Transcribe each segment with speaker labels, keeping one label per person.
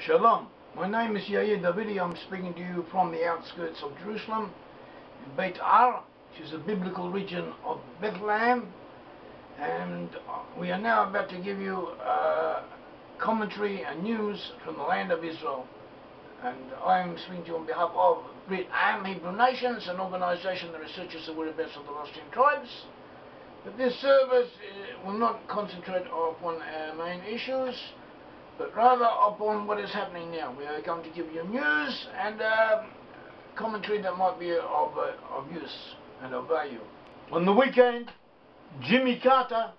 Speaker 1: Shalom. My name is Yair Davidiy. I'm speaking to you from the outskirts of Jerusalem, in Brit-Am, which is a biblical region of Bethlehem, and we are now about to give you commentary and news from the land of Israel. And I am speaking to you on behalf of Brit-Am, Hebrew Nations, an organisation that researches the whereabouts of the lost 10 tribes. But this service will not concentrate upon our main issues, but rather upon what is happening now. We are going to give you news and commentary that might be of use and of value. On the weekend, Jimmy Carter,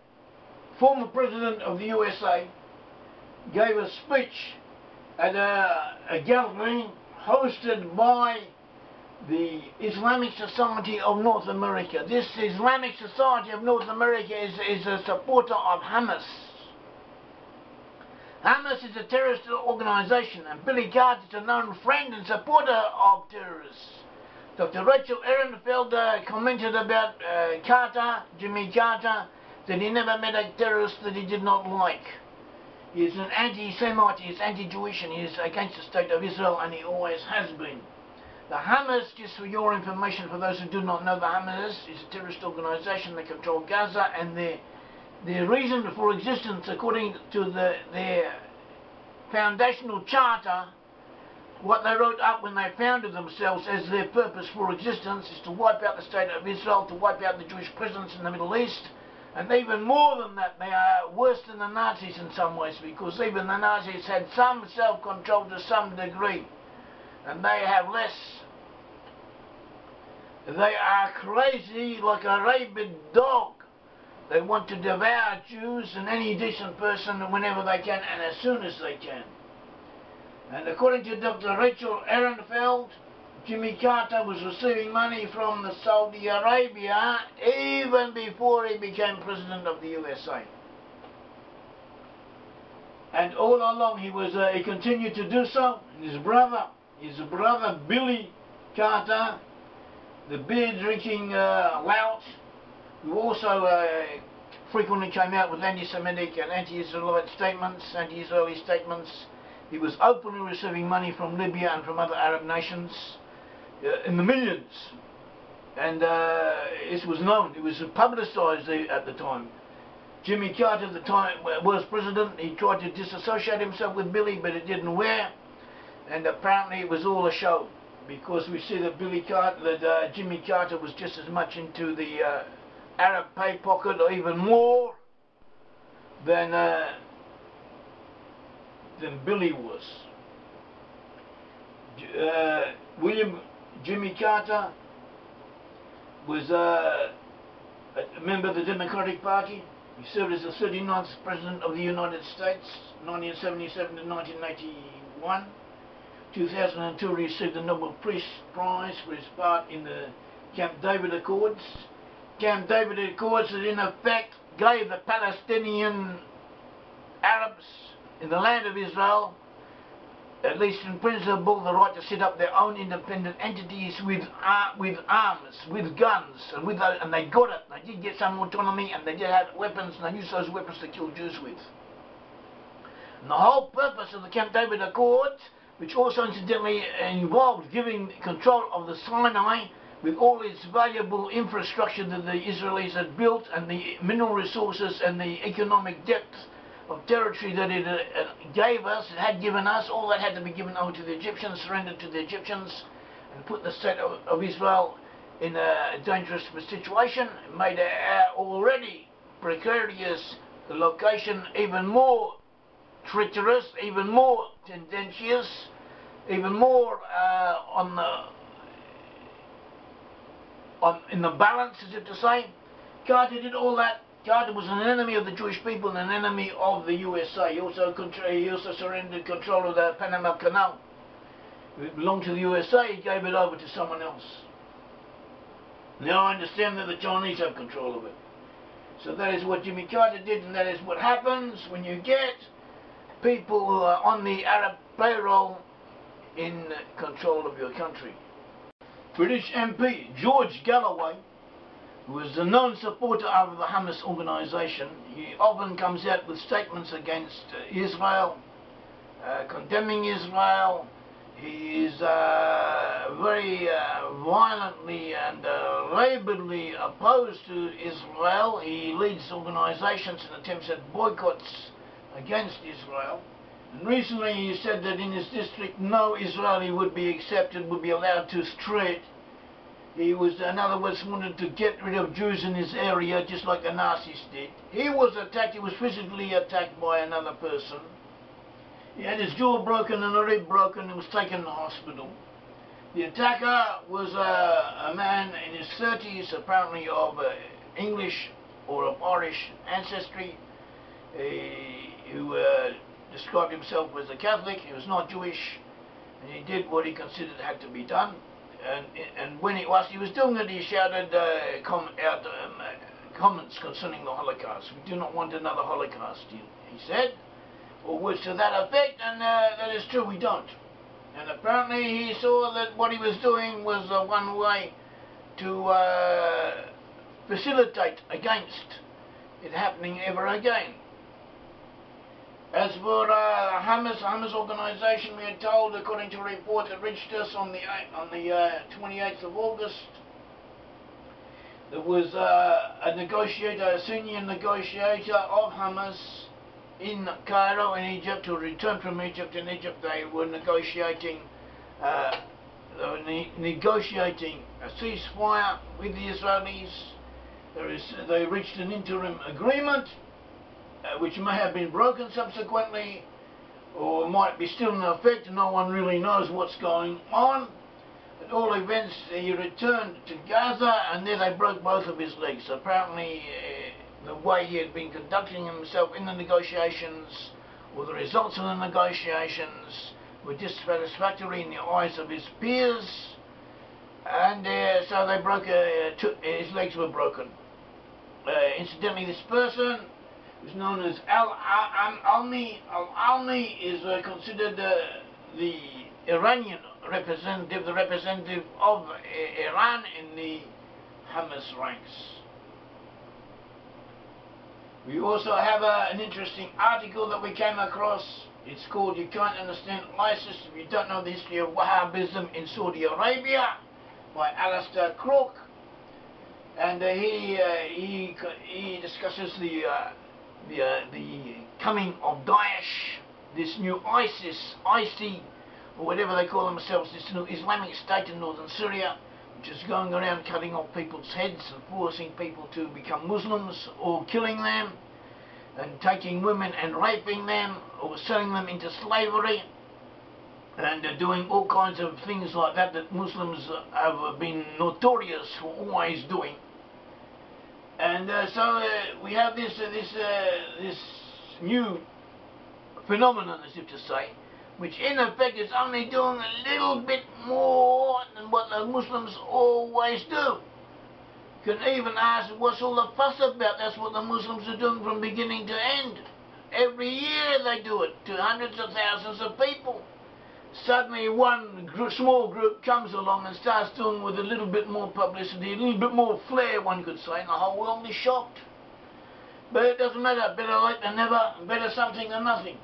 Speaker 1: former president of the USA, gave a speech at a gathering hosted by the Islamic Society of North America. This Islamic Society of North America is a supporter of Hamas. Hamas is a terrorist organisation, and Billy Carter is a known friend and supporter of terrorists. Dr. Rachel Ehrenfeld commented about Jimmy Carter, that he never met a terrorist that he did not like. He is an anti-Semite, he is anti-Jewish, and he is against the state of Israel, and he always has been. The Hamas, just for your information, for those who do not know, the Hamas is a terrorist organisation that control Gaza, and their reason for existence, according to their foundational charter, what they wrote up when they founded themselves as their purpose for existence, is to wipe out the state of Israel, to wipe out the Jewish presence in the Middle East. And even more than that, they are worse than the Nazis in some ways, because even the Nazis had some self-control to some degree, and they have less. They are crazy like a rabid dog. They want to devour Jews and any decent person whenever they can and as soon as they can. And according to Dr. Rachel Ehrenfeld, Jimmy Carter was receiving money from Saudi Arabia even before he became president of the USA. And all along he continued to do so. And his brother Billy Carter, the beer-drinking lout, who also frequently came out with anti-Semitic and anti-Israelite statements, anti-Israeli statements. He was openly receiving money from Libya and from other Arab nations in the millions. And it was known, it was publicised at the time. Jimmy Carter at the time was president. He tried to disassociate himself with Billy, but it didn't work. And apparently it was all a show, because we see that Jimmy Carter was just as much into the Arab pay pocket, or even more, than Billy was. Jimmy Carter was a member of the Democratic Party. He served as the 39th President of the United States, 1977 to 1981. 2002 received the Nobel Peace Prize for his part in the Camp David Accords. Camp David Accords that in effect gave the Palestinian Arabs in the land of Israel, at least in principle, the right to set up their own independent entities with arms, with guns, and they got it. They did get some autonomy, and they did have weapons, and they used those weapons to kill Jews with. And the whole purpose of the Camp David Accords, which also incidentally involved giving control of the Sinai with all its valuable infrastructure that the Israelis had built, and the mineral resources and the economic depth of territory that it had given us, all that had to be given over to the Egyptians, surrendered to the Egyptians, and put the state of Israel in a dangerous situation. It made our already precarious location even more treacherous, even more tendentious, even more in the balance, as if to say. Carter did all that. Carter was an enemy of the Jewish people and an enemy of the USA. He also surrendered control of the Panama Canal. It belonged to the USA, he gave it over to someone else. Now I understand that the Chinese have control of it. So that is what Jimmy Carter did, and that is what happens when you get people who are on the Arab payroll in control of your country. British MP George Galloway, who is a known supporter of the Hamas organisation, he often comes out with statements against Israel condemning Israel. He is very violently and rabidly opposed to Israel. He leads organizations and attempts at boycotts against Israel. And recently he said that in his district no Israeli would be accepted, would be allowed to street. He was, in other words, wanted to get rid of Jews in his area just like the Nazis did. He was attacked, he was physically attacked by another person. He had his jaw broken and a rib broken and was taken to the hospital. The attacker was a man in his 30s, apparently of English or of Irish ancestry, who described himself as a Catholic. He was not Jewish, and he did what he considered had to be done. And whilst he was doing it, he shouted comments concerning the Holocaust. We do not want another Holocaust, he said, or words to that effect, and that is true, we don't. And apparently he saw that what he was doing was one way to facilitate against it happening ever again. As for Hamas organization, we are told, according to a report that reached us on the 28th of August, there was a negotiator, a senior negotiator of Hamas in Cairo in Egypt, who returned from Egypt. In Egypt they were negotiating a ceasefire with the Israelis. They reached an interim agreement, which may have been broken subsequently, or might be still in effect. No one really knows what's going on. At all events, he returned to Gaza, and there they broke both of his legs. Apparently, the way he had been conducting himself in the negotiations, or the results of the negotiations, were dissatisfactory in the eyes of his peers, and so they broke. His legs were broken. Incidentally, this person, who's known as Al-Almi, is considered the Iranian representative, the representative of Iran in the Hamas ranks. We also have an interesting article that we came across. It's called "You Can't Understand ISIS If You Don't Know the History of Wahhabism in Saudi Arabia" by Alistair Crook. And he discusses the coming of Daesh, this new ISIS, or whatever they call themselves, this new Islamic State in northern Syria, which is going around cutting off people's heads and forcing people to become Muslims, or killing them, and taking women and raping them, or selling them into slavery, and doing all kinds of things like that that Muslims have been notorious for always doing. And so we have this new phenomenon, as if to say, which in effect is only doing a little bit more than what the Muslims always do. You can even ask, what's all the fuss about? That's what the Muslims are doing from beginning to end. Every year they do it to hundreds of thousands of people. Suddenly one small group comes along and starts doing with a little bit more publicity, a little bit more flair, one could say, and the whole world is shocked. But it doesn't matter, better late than never, better something than nothing.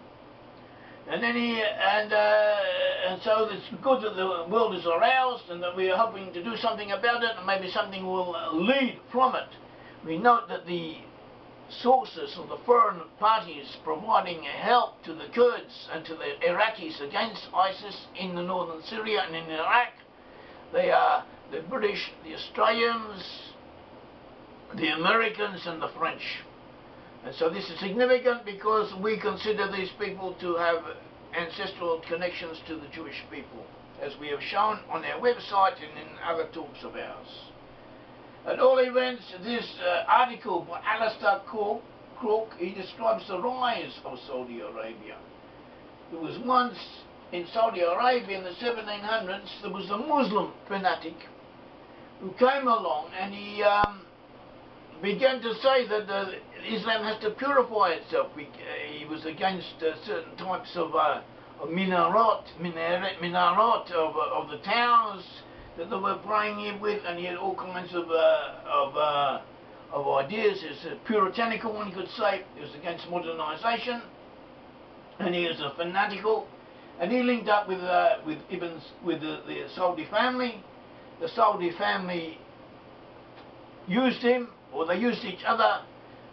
Speaker 1: And then and so it's good that the world is aroused and that we are hoping to do something about it, and maybe something will lead from it. We note that the sources of the foreign parties providing help to the Kurds and to the Iraqis against ISIS in the northern Syria and in Iraq, they are the British, the Australians, the Americans and the French. And so this is significant because we consider these people to have ancestral connections to the Jewish people, as we have shown on our website and in other talks of ours. At all events, this article by Alistair Crook, he describes the rise of Saudi Arabia. There was once in Saudi Arabia in the 1700s, there was a Muslim fanatic who came along, and he began to say that Islam has to purify itself. He was against certain types of minaret of the towers that they were praying with, and he had all kinds of ideas. It's puritanical, one could say. It was against modernization. and he was a fanatical, and he linked up with the Saudi family. The Saudi family used him, or they used each other.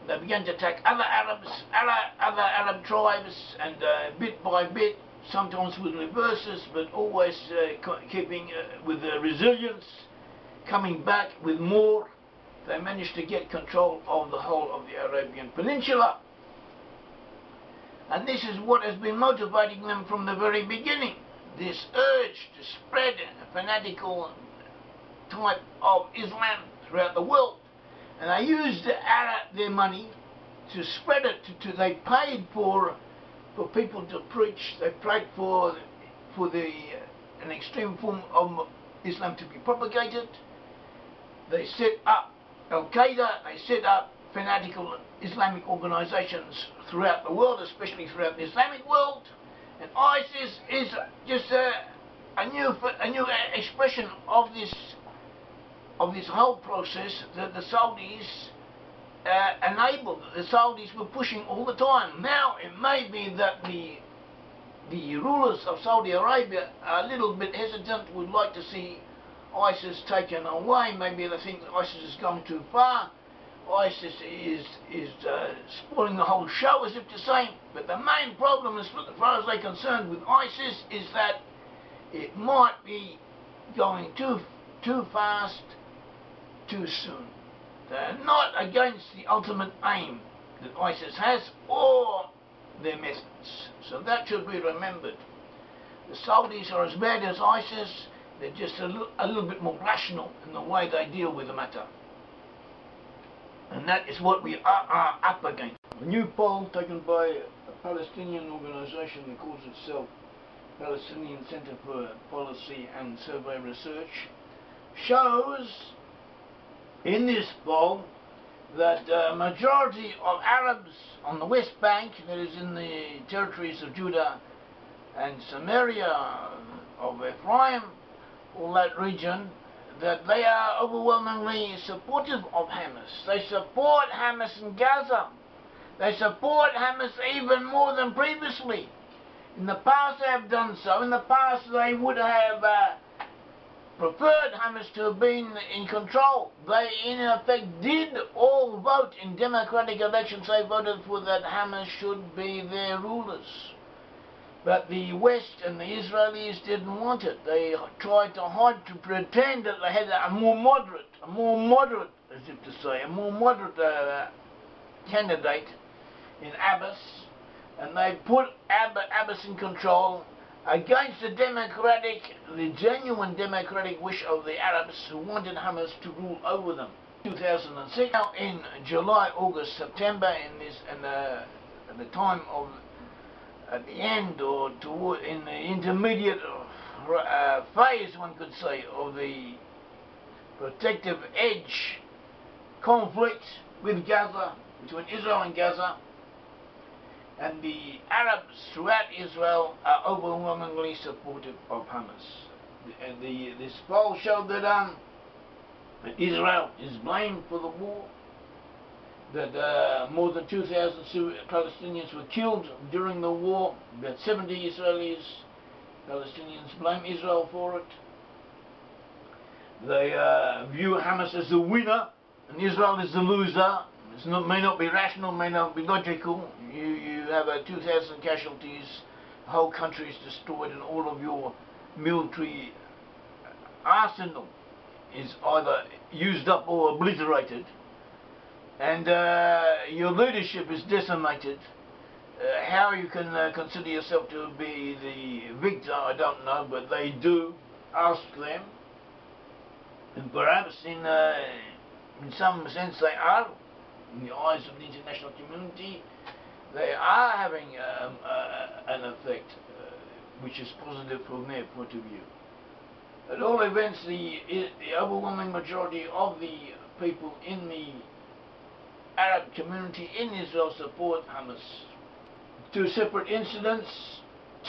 Speaker 1: They began to attack other Arabs, other Arab tribes, and bit by bit, sometimes with reverses, but always keeping with resilience, coming back with more. They managed to get control of the whole of the Arabian Peninsula. And this is what has been motivating them from the very beginning. This urge to spread a fanatical type of Islam throughout the world. And they used their money to spread it. They paid for people to preach. They paid for an extreme form of Islam to be propagated. They set up Al-Qaeda. They set up fanatical Islamic organizations throughout the world, especially throughout the Islamic world. And ISIS is just a new expression of this whole process that the Saudis enabled. The Saudis were pushing all the time. Now it may be that the rulers of Saudi Arabia are a little bit hesitant, would like to see ISIS taken away. Maybe they think ISIS is going too far. ISIS is spoiling the whole show, as if to say. But the main problem, as far as they're concerned, with ISIS is that it might be going too fast, too soon. They're not against the ultimate aim that ISIS has or their methods. So that should be remembered. The Saudis are as bad as ISIS. They're just a little bit more rational in the way they deal with the matter. And that is what we are up against. A new poll taken by a Palestinian organization that calls itself Palestinian Center for Policy and Survey Research shows in this poll that the majority of Arabs on the West Bank, that is in the territories of Judah and Samaria, of Ephraim, all that region, that they are overwhelmingly supportive of Hamas. They support Hamas in Gaza. They support Hamas even more than previously. In the past they have done so. In the past they would have preferred Hamas to have been in control. They in effect did all vote in democratic elections. They voted for that Hamas should be their rulers. But the West and the Israelis didn't want it. They tried to hide, to pretend that they had a more moderate, as if to say, a more moderate candidate in Abbas, and they put Abbas in control against the genuine democratic wish of the Arabs who wanted Hamas to rule over them. 2006, now in July, August, September, at the time of at the end or in the intermediate phase, one could say, of the protective edge conflict with Gaza, between Israel and Gaza, and the Arabs throughout Israel are overwhelmingly supportive of Hamas. This poll showed that Israel is blamed for the war, that more than 2,000 Palestinians were killed during the war, that 70 Palestinians blame Israel for it. They view Hamas as the winner and Israel as the loser. It may not be rational, may not be logical. You have 2,000 casualties, the whole country is destroyed, and all of your military arsenal is either used up or obliterated, and your leadership is decimated. How you can consider yourself to be the victor, I don't know, but they do ask them, and perhaps in some sense they are, in the eyes of the international community, they are having an effect which is positive from their point of view. At all events, the overwhelming majority of the people in the Arab community in Israel support Hamas. Two separate incidents,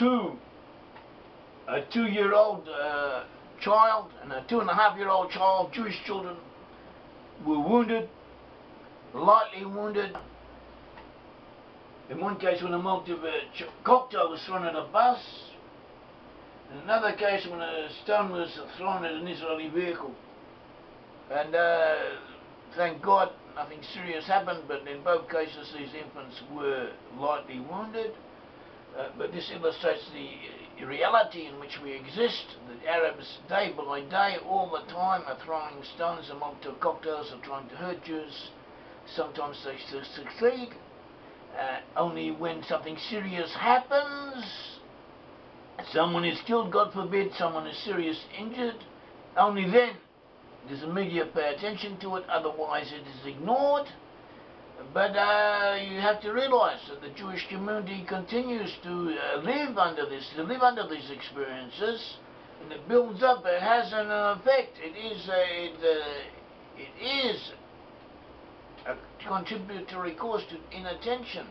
Speaker 1: a 2-year-old child and a 2.5-year-old child, Jewish children, were wounded, lightly wounded. In one case when a Molotov cocktail was thrown at a bus. In another case when a stone was thrown at an Israeli vehicle. And thank God nothing serious happened, but in both cases these infants were lightly wounded. But this illustrates the reality in which we exist. The Arabs, day by day, all the time, are throwing stones and Molotov cocktails, are trying to hurt Jews. Sometimes they succeed. Only when something serious happens, someone is killed, God forbid, someone is seriously injured, only then does the media pay attention to it, otherwise it is ignored. But you have to realize that the Jewish community continues to live under these experiences, and it builds up, it has an effect. It is a contributory cause to inattention.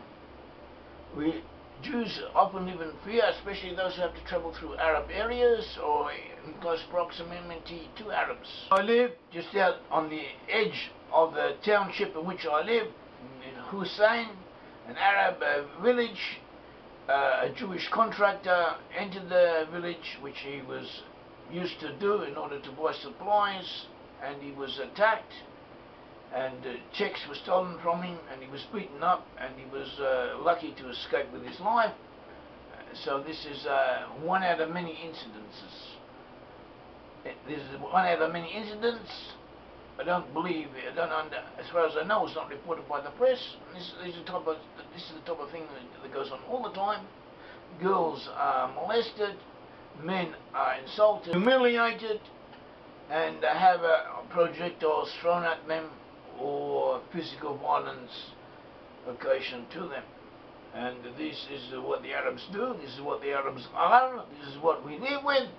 Speaker 1: Jews often live in fear, especially those who have to travel through Arab areas or in close proximity to Arabs. I live just out on the edge of the township in which I live, in Hussein, an Arab village. A Jewish contractor entered the village, which he was used to do in order to buy supplies, and he was attacked, and checks were stolen from him, and he was beaten up, and he was lucky to escape with his life. So this is one out of many incidences. This is one out of many incidents. I don't believe, as far as I know, it's not reported by the press. This is the type of thing that goes on all the time. Girls are molested, men are insulted, humiliated, and have projectiles thrown at them, or physical violence occasioned to them. And this is what the Arabs do, this is what the Arabs are, this is what we live with.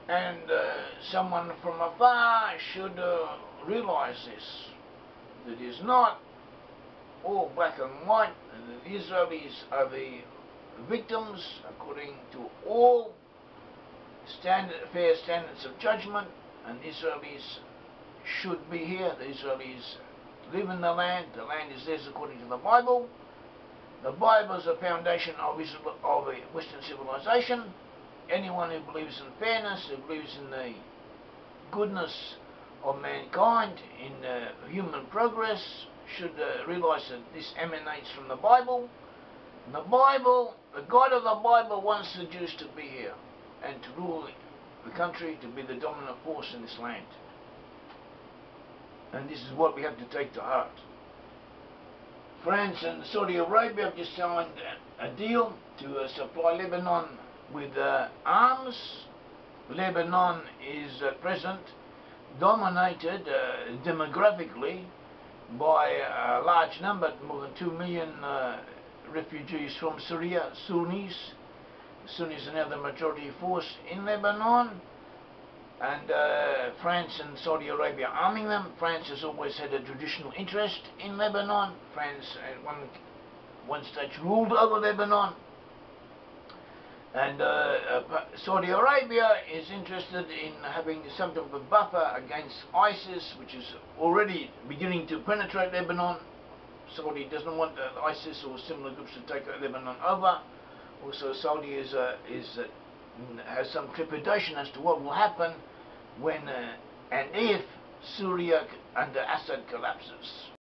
Speaker 1: And someone from afar should realize this, that it is not all black and white, and that the Israelis are the victims according to all fair standards of judgment, and Israelis should be here. The Israelis live in the land is theirs according to the Bible. The Bible is the foundation of Western civilization. Anyone who believes in fairness, who believes in the goodness of mankind, in human progress, should realize that this emanates from the Bible. And the Bible, the God of the Bible wants the Jews to be here and to rule the country, to be the dominant force in this land. And this is what we have to take to heart. France and Saudi Arabia have just signed a deal to supply Lebanon with arms. Lebanon is at present dominated demographically by a large number, more than 2 million refugees from Syria, Sunnis. Sunnis are now the majority force in Lebanon, and France and Saudi Arabia arming them. France has always had a traditional interest in Lebanon. France at one stage ruled over Lebanon. And Saudi Arabia is interested in having some type of a buffer against ISIS, which is already beginning to penetrate Lebanon. Saudi doesn't want ISIS or similar groups to take Lebanon over. Also, Saudi has some trepidation as to what will happen when and if Syria under Assad collapses.